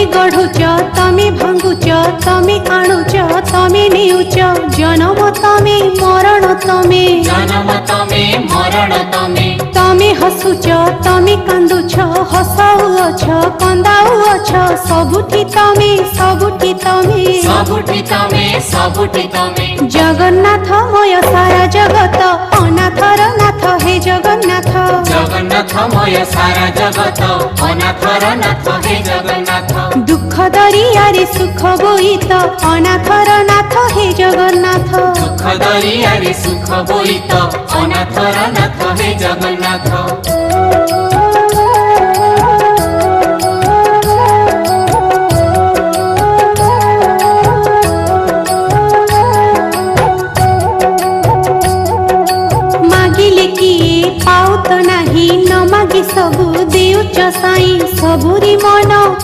तमे गढ़ुच तमे भांगुच तमे आणुच तमे नेउच जन्म तमे मरण तमे जन्म तमे मरण तमे तमे हसुच तमे कांदुछ हसाउछ कंदाउछ सबुठी तमे सबुठी तमे सबुठी तमे सबुठी तमे जगन्नाथमय सारा जगत अनाथर नाथ हे जगन्नाथ जगन्नाथमय सारा जगत अनाथर नाथ हे जगन्नाथ दुख दरियारे सुख बोईत अनाथर नाथ हे जगन्नाथ दुख दरियारे सुख बोईत अनाथर नाथ हे जगन्नाथ पाउत नाही न मागी सबु देउच साई सबुरी मन